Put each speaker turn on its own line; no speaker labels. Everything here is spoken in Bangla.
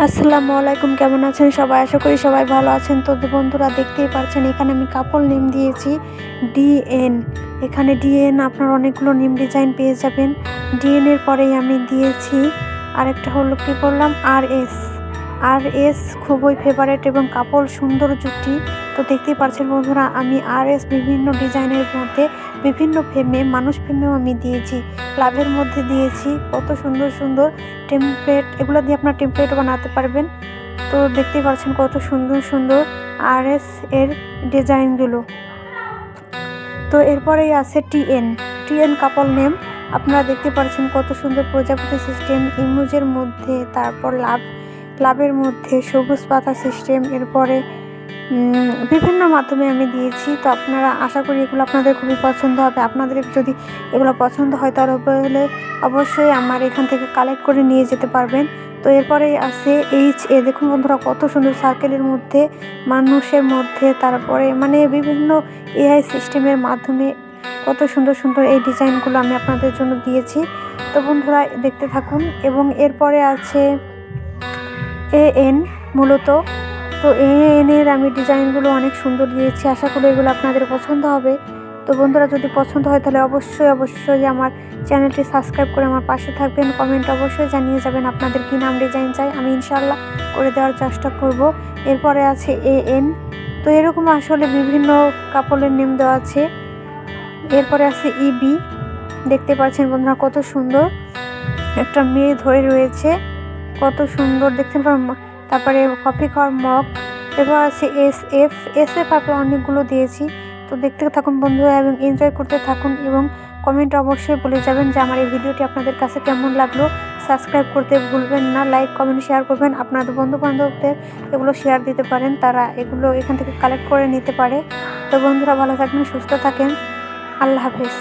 আসসালামু আলাইকুম, কেমন আছেন সবাই? আশা করি সবাই ভালো আছেন। তো বন্ধুরা, দেখতেই পাচ্ছেন এখানে আমি কাপড় নেম দিয়েছি ডিএন। এখানে ডিএন আপনার অনেকগুলো নেম ডিজাইন পেয়ে যাবেন। ডিএন এর পরেই আমি দিয়েছি আরেকটা হলো কি বললাম আর এস খুবই ফেভারেট এবং কাপড় সুন্দর জুটি। তো দেখতেই পাচ্ছেন বন্ধুরা, আমি আর এস বিভিন্ন ডিজাইনের মধ্যে বিভিন্ন ফ্রেমে মানুষ ফ্রেমেও আমি দিয়েছি, ক্লাবের মধ্যে দিয়েছি। কত সুন্দর সুন্দর টেমপ্লেট, এগুলো দিয়ে আপনার টেমপ্লেট বানাতে পারবেন। তো দেখতেই পাচ্ছেন কত সুন্দর সুন্দর আর.এস এর ডিজাইনগুলো। তো এরপরেই আছে টিএন কাপল নেম। আপনারা দেখতে পাচ্ছেন কত সুন্দর প্রজাপতি সিস্টেম ইমোজের মধ্যে, তারপর লাভের মধ্যে সবুজ পাতা সিস্টেম, এরপরে বিভিন্ন মাধ্যমে আমি দিয়েছি। তো আপনারা, আশা করি এগুলো আপনাদের খুবই পছন্দ হবে। আপনাদের যদি এগুলো পছন্দ হয় তাহলে অবশ্যই আমার এখান থেকে কালেক্ট করে নিয়ে যেতে পারবেন। তো এরপরেই আছে HA। দেখুন বন্ধুরা, কত সুন্দর সার্কেলের মধ্যে, মানুষের মধ্যে, তারপরে বিভিন্ন AI সিস্টেমের মাধ্যমে কত সুন্দর সুন্দর এই ডিজাইনগুলো আমি আপনাদের জন্য দিয়েছি। তো বন্ধুরা, দেখতে থাকুন। এবং এরপরে আছে AN মূলত। তো এর আমি ডিজাইনগুলো অনেক সুন্দর দিয়েছি, আশা করি এগুলো আপনাদের পছন্দ হবে। তো বন্ধুরা, যদি পছন্দ হয় তাহলে অবশ্যই আমার চ্যানেলটি সাবস্ক্রাইব করে আমার পাশে থাকবেন। কমেন্ট অবশ্যই জানিয়ে যাবেন আপনাদের কী নাম ডিজাইন চাই, আমি ইনশাল্লাহ করে দেওয়ার চেষ্টা করব। এরপরে আছে AN। তো এরকম আসলে বিভিন্ন কাপড়ের নেম দেওয়া আছে। এরপরে আছে EB। দেখতে পাচ্ছেন বন্ধুরা, কত সুন্দর একটা মেয়ে ধরে রয়েছে, কত সুন্দর দেখছেন। তারপরে কফি খাওয়ার মগ। এবার আছে SF আপনি অনেকগুলো দিয়েছি। তো দেখতে থাকুন বন্ধুরা এবং এনজয় করতে থাকুন, এবং কমেন্ট অবশ্যই বলে যাবেন যে আমার এই ভিডিওটি আপনাদের কাছে কেমন লাগলো। সাবস্ক্রাইব করতে ভুলবেন না, লাইক কমেন্ট শেয়ার করবেন। আপনাদের বন্ধু বান্ধবদের এগুলো শেয়ার দিতে পারেন, তারা এগুলো এখান থেকে কালেক্ট করে নিতে পারে। তো বন্ধুরা, ভালো থাকবেন, সুস্থ থাকেন, আল্লাহ হাফেজ।